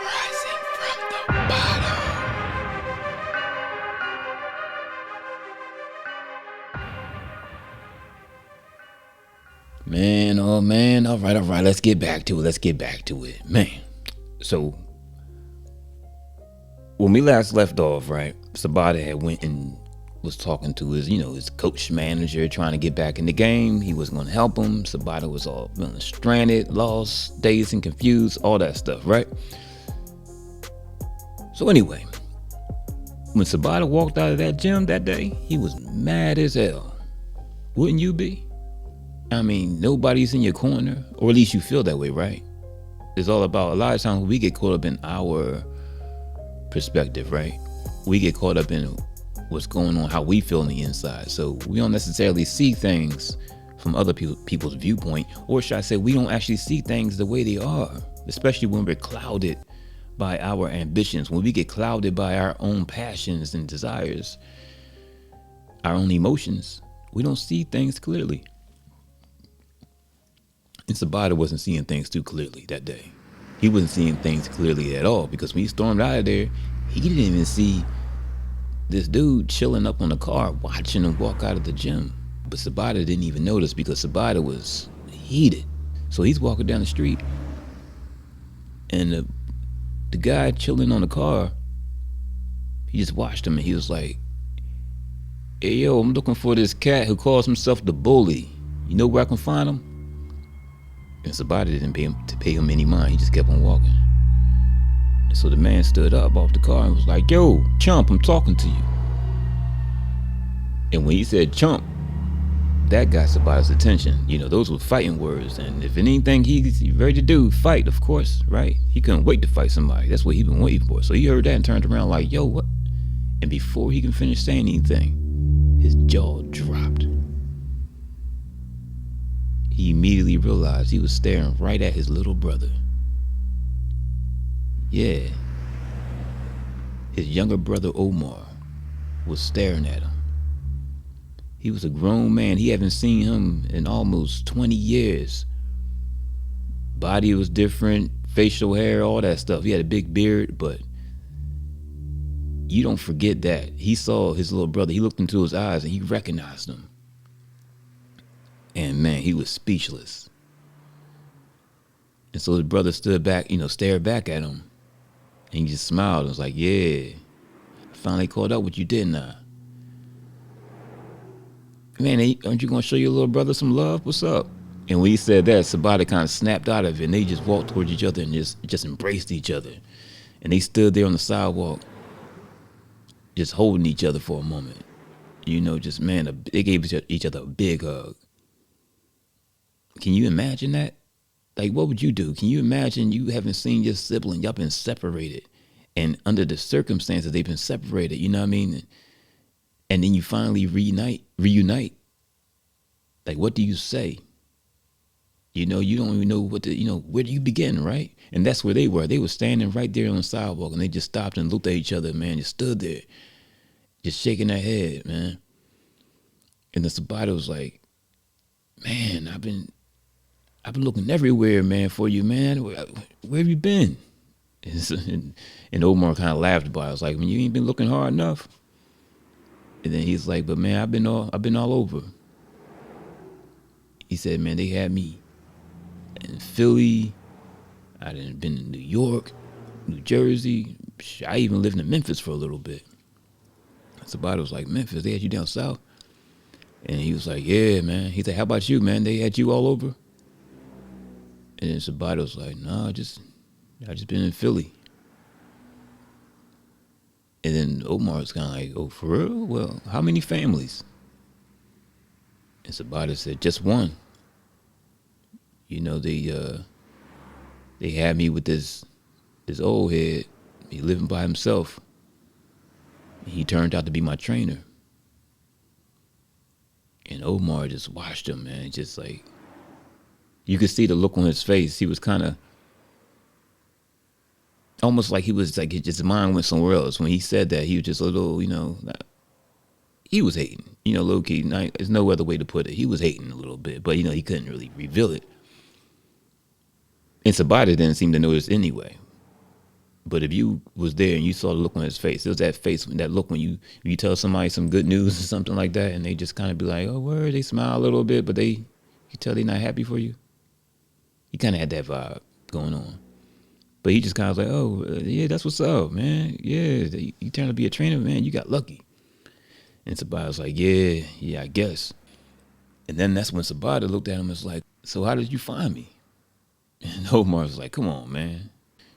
Rising from the bottom. Man, oh man, all right, let's get back to it, man. So, when we last left off, right, Sabata had went and was talking to his coach manager, trying to get back in the game. He was going to help him. Sabata was all feeling stranded, lost, dazed, and confused, all that stuff, right? So anyway, when Sabata walked out of that gym that day, he was mad as hell. Wouldn't you be? I mean, nobody's in your corner, or at least you feel that way, right? It's all about, a lot of times we get caught up in our perspective, right? We get caught up in what's going on, how we feel on the inside. So we don't necessarily see things from other people's viewpoint, or should I say, we don't actually see things the way they are, especially when we're clouded by our ambitions, when we get clouded by our own passions and desires, our own emotions. We don't see things clearly. And Sabata wasn't seeing things too clearly that day. He wasn't seeing things clearly at all, because when he stormed out of there, he didn't even see this dude chilling up on the car, watching him walk out of the gym. But Sabata didn't even notice, because Sabata was heated. So he's walking down the street, and the guy chilling on the car, he just watched him, and he was like, "Hey, yo, I'm looking for this cat who calls himself the Bully. You know where I can find him?" And Sabata didn't pay him any mind. He just kept on walking. And so the man stood up off the car and was like, "Yo, chump, I'm talking to you." And when he said chump, that got Sabata's attention. Those were fighting words. And if anything he's ready to do, fight, of course, right? He couldn't wait to fight somebody. That's what he'd been waiting for. So he heard that and turned around like, "Yo, what?" And before he can finish saying anything, his jaw dropped. He immediately realized he was staring right at his little brother. Yeah. His younger brother Omar was staring at him. He was a grown man. He hadn't seen him in almost 20 years. Body was different, facial hair, all that stuff. He had a big beard, but you don't forget that. He saw his little brother. He looked into his eyes and he recognized him. And man, he was speechless. And so his brother stood back, stared back at him. And he just smiled and was like, "Yeah, I finally caught up with you, didn't I? Man, aren't you going to show your little brother some love? What's up?" And when he said that, Sabata kind of snapped out of it, and they just walked towards each other and just embraced each other. And they stood there on the sidewalk, just holding each other for a moment. They gave each other a big hug. Can you imagine that? Like, what would you do? Can you imagine you haven't seen your sibling? Y'all been separated. And under the circumstances, they've been separated. You know what I mean? And then you finally reunite. Like, what do you say? You don't even know where do you begin, right? And that's where they were. They were standing right there on the sidewalk, and they just stopped and looked at each other, man. Just stood there, just shaking their head, man. And the Sabata was like, "Man, I've been looking everywhere, man, for you, man. Where have you been?" And Omar kind of laughed about it. I was like, "Man, you ain't been looking hard enough." And then he's like, "But man, I've been all over." He said, "Man, they had me in Philly. I done been in New York, New Jersey. I even lived in Memphis for a little bit." Sabata was like, "Memphis, they had you down south?" And he was like, "Yeah, man." He said, "How about you, man? They had you all over?" And then Sabata was like, "No, I just been in Philly." And then Omar was kind of like, "Oh, for real? Well, how many families?" And Sabata said, "Just one. They had me with this old head. He living by himself. He turned out to be my trainer." And Omar just watched him, man. Just like, you could see the look on his face. He was kind of almost like his mind went somewhere else. When he said that, he was just a little, he was hating, low key. There's no other way to put it. He was hating a little bit, but he couldn't really reveal it. And Sabata didn't seem to notice anyway. But if you was there and you saw the look on his face, it was that face, that look when you tell somebody some good news or something like that, and they just kind of be like, "Oh, word," they smile a little bit, but you tell they not happy for you. He kind of had that vibe going on. But he just kind of was like, "Oh, yeah, that's what's up, man. Yeah, you trying to be a trainer, man. You got lucky." And Sabata was like, "Yeah, I guess." And then that's when Sabata looked at him and was like, "So how did you find me?" And Omar was like, "Come on, man.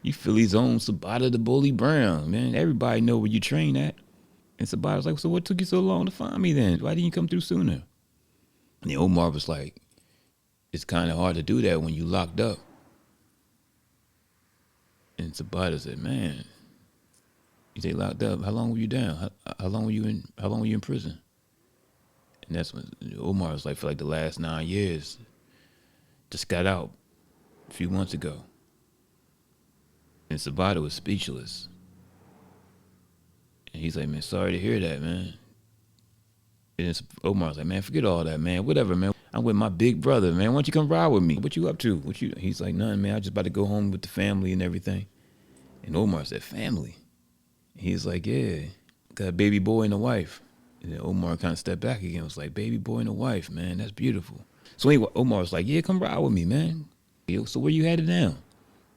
You Philly's own Sabata the Bully Brown, man. Everybody know where you train at." And Sabata was like, "So what took you so long to find me then? Why didn't you come through sooner?" And then Omar was like, "It's kind of hard to do that when you locked up." And Sabata said, "Man, you say locked up. How long were you down? How long were you in? How long were you in prison?" And that's when Omar was like, "For like the last 9 years. Just got out a few months ago." And Sabata was speechless. And he's like, "Man, sorry to hear that, man." And Omar was like, "Man, forget all that, man. Whatever, man. I'm with my big brother, man. Why don't you come ride with me? What you up to? What you?" He's like, "Nothing, man. I just about to go home with the family and everything." And Omar said, "Family?" And he's like, "Yeah, got a baby boy and a wife." And then Omar kind of stepped back again. Was like, "Baby boy and a wife, man. That's beautiful." So anyway, Omar was like, "Yeah, come ride with me, man." Yo, so where you headed now?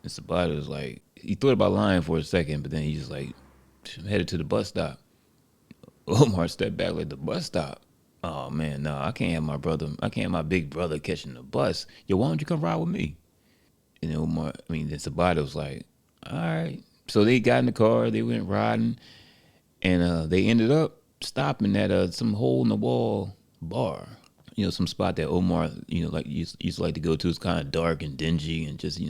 And Sabata was like, he thought about lying for a second, but then he just like, "I'm headed to the bus stop." Omar stepped back like, "The bus stop? Oh man, no, I can't have my brother. I can't have my big brother catching the bus. Yo, why don't you come ride with me?" And then then Sabata was like, "All right." So they got in the car, they went riding, and they ended up stopping at some hole in the wall bar. Some spot that Omar, like used to like to go to. It's kind of dark and dingy, and just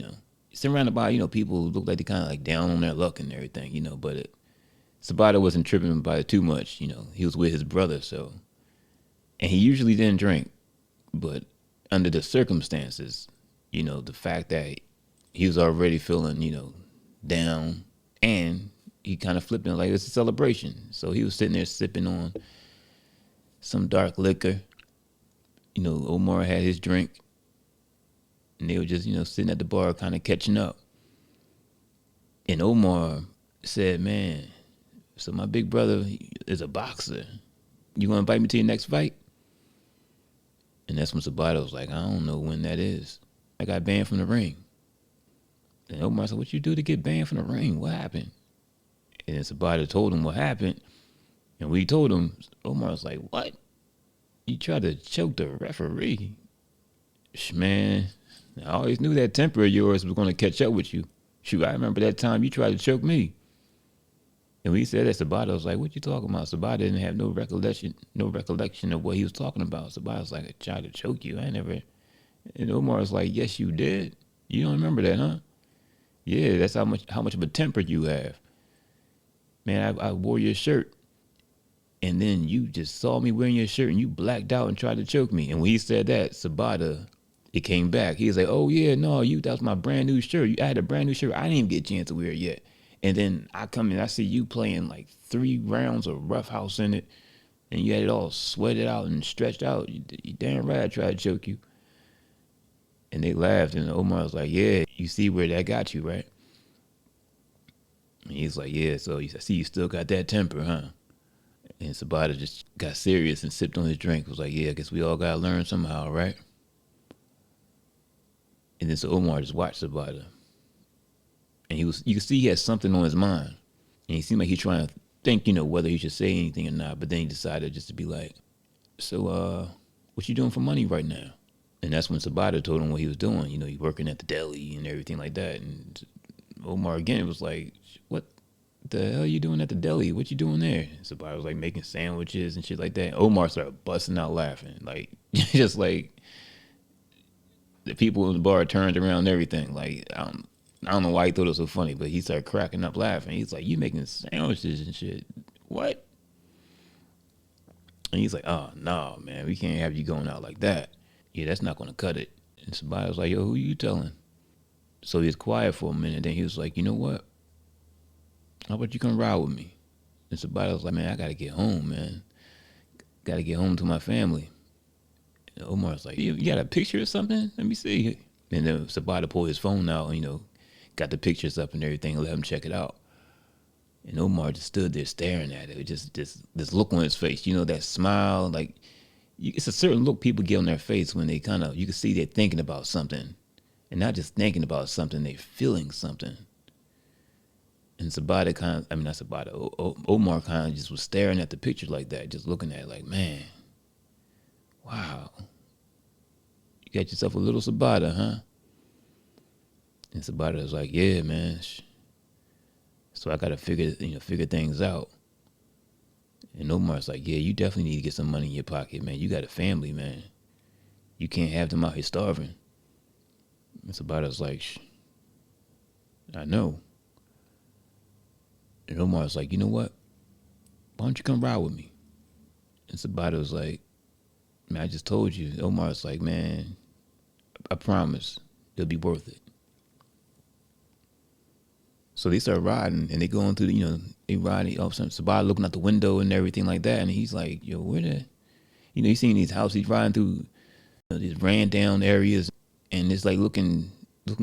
surrounded by people who look like they kind of like down on their luck and everything. But Sabata wasn't tripping about it too much. He was with his brother, so, and he usually didn't drink, but under the circumstances, the fact that he was already feeling, down, and he kind of flipped it like it's a celebration. So he was sitting there sipping on some dark liquor. Omar had his drink, and they were just, sitting at the bar, kind of catching up. And Omar said, "Man, so my big brother is a boxer. You gonna invite me to your next fight?" And that's when Sabata was like, "I don't know when that is. I got banned from the ring." And Omar said, "What you do to get banned from the ring? What happened?" And then Sabata told him what happened. And when he told him, Omar was like, "What? You tried to choke the referee?" Man, I always knew that temper of yours was going to catch up with you. Shoot, I remember that time you tried to choke me. And when he said that, Sabata was like, "What you talking about?" Sabata didn't have no recollection of what he was talking about. Sabata was like, "I tried to choke you. I never." And Omar was like, "Yes, you did. You don't remember that, huh? Yeah, that's how much of a temper you have. Man, I wore your shirt, and then you just saw me wearing your shirt, and you blacked out and tried to choke me." And when he said that, Sabata, it came back. He was like, "Oh yeah, no, that was my brand new shirt. I had a brand new shirt. I didn't even get a chance to wear it yet." And then I come in, I see you playing like 3 rounds of Rough House in it, and you had it all sweated out and stretched out. You damn right I tried to choke you. And they laughed, and Omar was like, "Yeah, you see where that got you, right?" And he's like, "Yeah, so I see you still got that temper, huh?" And Sabata just got serious and sipped on his drink. Was like, "Yeah, I guess we all gotta learn somehow, right?" And then so Omar just watched Sabata, and you could see he had something on his mind, and he seemed like he's trying to think, whether he should say anything or not. But then he decided just to be like, "So, what you doing for money right now?" And that's when Sabata told him what he was doing. He's working at the deli and everything like that. And Omar again was like, "What the hell are you doing at the deli? What you doing there?" And Sabata was like making sandwiches and shit like that. And Omar started busting out laughing, like just like the people in the bar turned around and everything. Like I don't know why he thought it was so funny, but he started cracking up laughing. He's like, "You making sandwiches and shit? What?" And he's like, "Oh no, man, we can't have you going out like that. Yeah, that's not gonna cut it." And somebody was like, "Yo, who you telling?" So he was quiet for a minute. Then he was like, "You know what? How about you come ride with me?" And somebody was like, "Man, I gotta get home, man. Gotta get home to my family." And Omar was like, "You got a picture or something? Let me see." And then Sabata pulled his phone out and, got the pictures up and everything, let him check it out. And Omar just stood there staring at it, just this look on his face, you know, that smile. Like, it's a certain look people get on their face when they kind of, you can see they're thinking about something, and not just thinking about something, they're feeling something. And Sabata kind of, I mean, not Sabata, Omar kind of just was staring at the picture like that, just looking at it like, man, wow, you got yourself a little Sabata, huh? And Sabata was like, yeah, man. So I got to figure things out. And Omar's like, yeah, you definitely need to get some money in your pocket, man. You got a family, man. You can't have them out here starving. And Sabata's like, I know. And Omar's like, you know what? Why don't you come ride with me? And Sabata was like, man, I just told you. Omar's like, man, I promise it'll be worth it. So they start riding, and they going through they riding. All of a sudden, Sabata looking out the window and everything like that, and he's like, yo, where the, he's seeing these houses. He's riding through these ran down areas, and it's like looking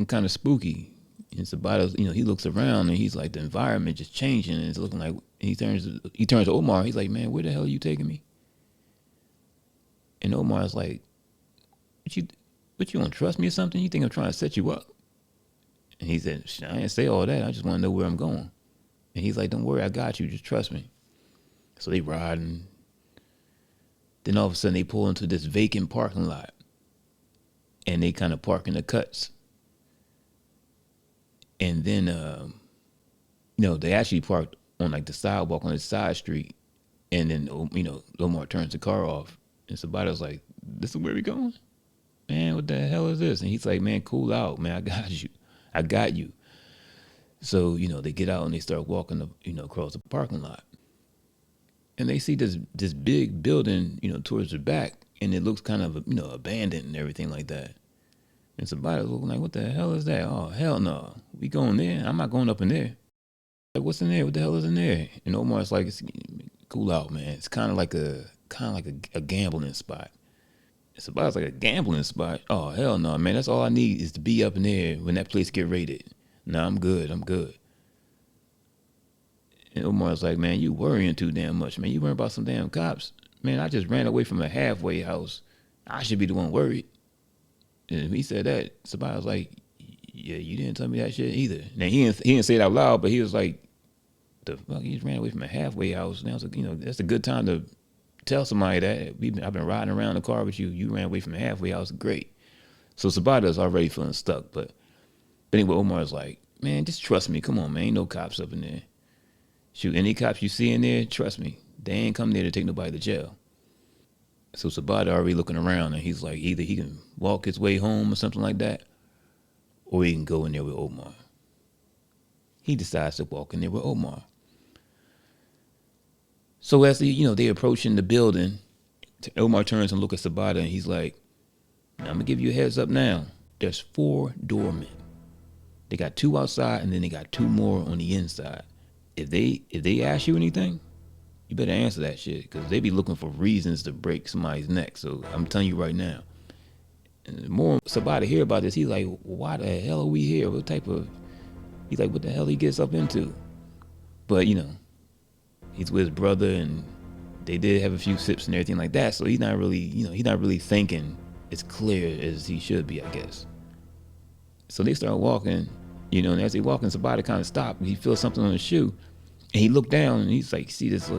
kind of spooky. And Sabata, he looks around, and he's like, the environment just changing, and it's looking like, he turns to Omar. He's like, man, where the hell are you taking me? And Omar's like, what you don't trust me or something? You think I'm trying to set you up? And he said, I didn't say all that. I just want to know where I'm going. And he's like, don't worry, I got you. Just trust me. So they ride, and then all of a sudden they pull into this vacant parking lot, and they kind of park in the cuts. And then, they actually parked on like the sidewalk on the side street. And then, Omar turns the car off, and Sabata's like, this is where we going? Man, what the hell is this? And he's like, man, cool out, man. I got you. So, they get out and they start walking, across the parking lot. And they see this big building, towards the back, and it looks kind of, abandoned and everything like that. And Sabata's looking like, what the hell is that? Oh, hell no. We going there? I'm not going up in there. Like, what's in there? What the hell is in there? And Omar's like, cool out, man. It's kind of like a gambling spot. Sabata's like, a gambling spot? Oh, hell no, man. That's all I need is to be up in there when that place get raided. Nah, I'm good. And Omar's like, man, you worrying too damn much, man. You worrying about some damn cops. Man, I just ran away from a halfway house. I should be the one worried. And he said that. Sabata's like, yeah, you didn't tell me that shit either. Now, he didn't say it out loud, but he was like, the fuck, he just ran away from a halfway house. Now, that's a good time to tell somebody that. I've been riding around the car with you. You ran away from a halfway house. Great. So Sabata's already feeling stuck. But anyway, Omar's like, man, just trust me. Come on, man. Ain't no cops up in there. Shoot, any cops you see in there, trust me. They ain't come there to take nobody to jail. So Sabata already looking around, and he's like, either he can walk his way home or something like that, or he can go in there with Omar. He decides to walk in there with Omar. So as they approaching the building, Omar turns and look at Sabata, and he's like, I'm gonna give you a heads up now. There's 4 doormen. They got 2 outside, and then they got 2 more on the inside. If they ask you anything, you better answer that shit, because they be looking for reasons to break somebody's neck. So I'm telling you right now. And the more Sabata hear about this, he's like, why the hell are we here? He's like, what the hell he gets up into? But, he's with his brother, and they did have a few sips and everything like that. So he's not really thinking as clear as he should be, I guess. So they start walking, and as they walking, Sabata kind of stopped, and he feels something on his shoe. And he looked down, and he's like, see this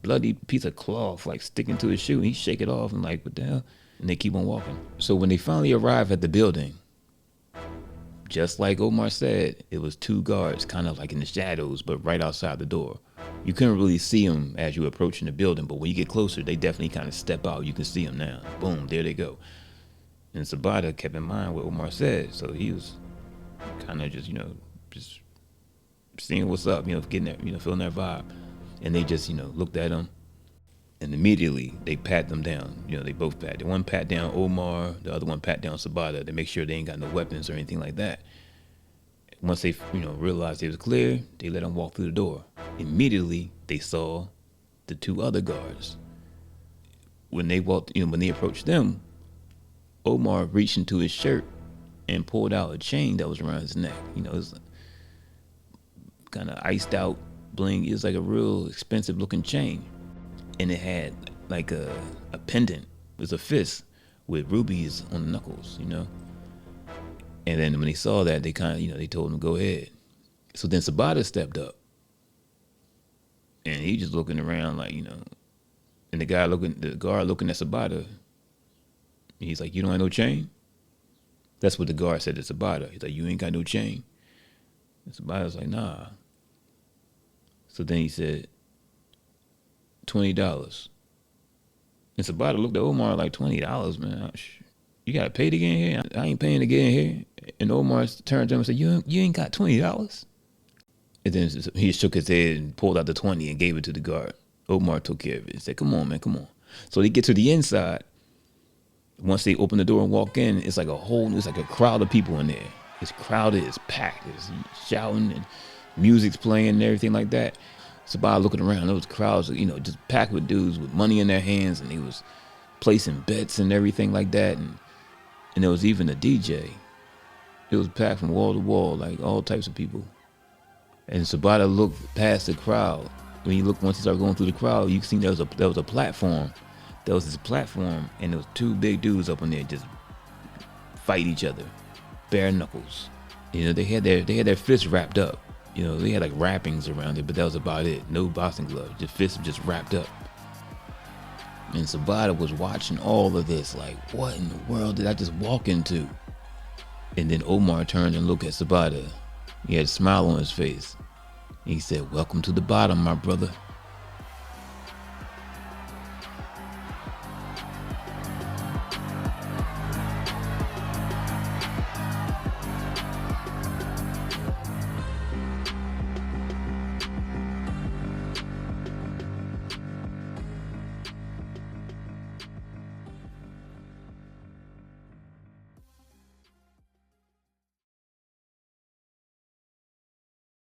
bloody piece of cloth like sticking to his shoe. And he shake it off and like, what the hell? And they keep on walking. So when they finally arrive at the building, just like Omar said, it was 2 guards kind of like in the shadows, but right outside the door. You couldn't really see them as you were approaching the building, but when you get closer, they definitely kind of step out. You can see them now. Boom, there they go. And Sabata kept in mind what Omar said, so he was kind of just seeing what's up, getting that, feeling that vibe. And they just, looked at him, and immediately they pat them down. They both pat. The one pat down Omar, the other one pat down Sabata to make sure they ain't got no weapons or anything like that. Once they, realized it was clear, they let him walk through the door. Immediately, they saw the 2 other guards. When they approached them, Omar reached into his shirt and pulled out a chain that was around his neck. You know, it was kind of iced out bling. It was like a real expensive looking chain, and it had like a pendant. It was a fist with rubies on the knuckles. You know, and then when they saw that, they kind of, you know, they told him to go ahead. So then Sabata stepped up, and he just looking around like, you know, and the guard looking at Sabata. He's like, "You don't have no chain?" That's what the guard said to Sabata. He's like, "You ain't got no chain?" And Sabata's like, "Nah." So then he said, $20. And Sabata looked at Omar like, $20, man. You gotta pay to get in here? I ain't paying to get in here. And Omar turned to him and said, You ain't got $20? And then he shook his head and pulled out the 20 and gave it to the guard. Omar took care of it and said, "Come on, man, come on." So they get to the inside. Once they open the door and walk in, it's like a crowd of people in there. It's crowded, it's packed, it's shouting and music's playing and everything like that. Sabata looking around, those crowds, you know, just packed with dudes with money in their hands, and he was placing bets and everything like that. And there was even a DJ. It was packed from wall to wall, like all types of people. And Sabata looked past the crowd. When you look, once you start going through the crowd, you see there was a platform. There was this platform, and there was two big dudes up in there just fight each other, bare knuckles. You know, they had their fists wrapped up. You know, they had like wrappings around it, but that was about it. No boxing gloves, just fists just wrapped up. And Sabata was watching all of this, like, what in the world did I just walk into? And then Omar turned and looked at Sabata. He had a smile on his face. He said, "Welcome to the bottom, my brother."